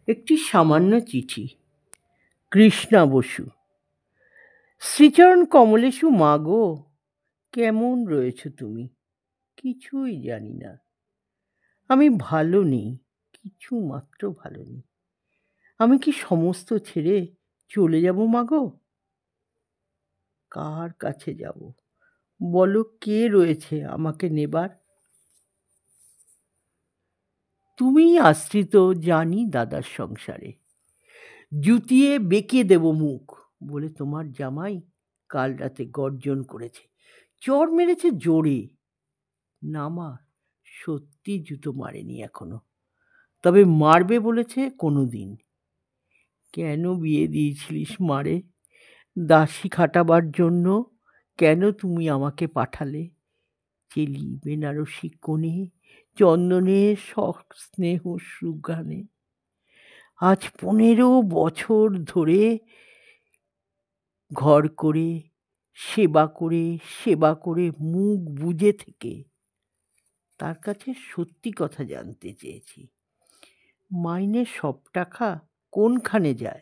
একটি সামান্য চিঠি। কৃষ্ণা বসু। শ্রীচরণ কমলেশু, মা গো, কেমন রয়েছ তুমি? কিছুই জানি না। আমি ভালো নেই, কিছু মাত্র ভালো নেই। আমি কি সমস্ত ছেড়ে চলে যাব মা গো? কার কাছে যাব? বলো, কে রয়েছে আমাকে নেবার? তুমিই আশ্রিত জানি দাদার সংসারে। জুতিয়ে বেঁকে দেব মুখ বলে তোমার জামাই কাল রাতে গর্জন করেছে, চড় মেরেছে জোরে। না মা, সত্যি জুতো মারেনি এখনো, তবে মারবে বলেছে কোনো দিন। কেন বিয়ে দিয়েছিলিস মারে? দাসী খাটাবার জন্য কেন তুমি আমাকে পাঠালে? চেলি বেনারসি কোণে, চন্দনের স্নেহ সুঘ্রাণে। আজ 15 বছর ধরে ঘর করে, সেবা করে, সেবা করে মুখ বুজে থেকে তার কাছে সত্যি কথা জানতে চেয়েছি। মাইনের সব টাকা কোনখানে যায়?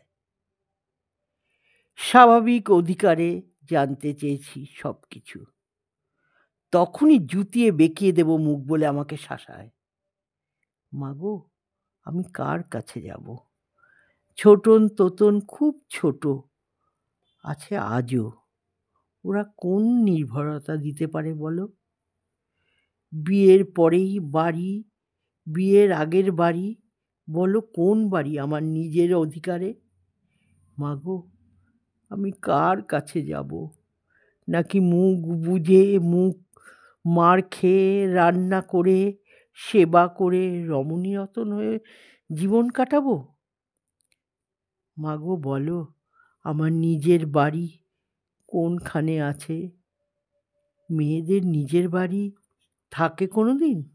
স্বাভাবিক অধিকারে জানতে চেয়েছি সব কিছু। তখনই জুতিয়ে বেঁকিয়ে দেব মুখ বলে আমাকে শাসায়। মাগো, আমি কার কাছে যাব? ছোটন তোতন খুব ছোট আছে আজও। ওরা কোন নির্ভরতা দিতে পারে বলো? বিয়ের পরেই বাড়ি, বিয়ের আগের বাড়ি, বলো কোন বাড়ি আমার নিজের অধিকারে? মাগো, আমি কার কাছে যাব? নাকি মুখ বুজে, মুখ মার খেয়ে, রান্না করে, সেবা করে রমণী রতন হয়ে জীবন কাটাবো? মাগো বলো, আমার নিজের বাড়ি কোনখানে আছে? মেয়েদের নিজের বাড়ি থাকে কোনো দিন?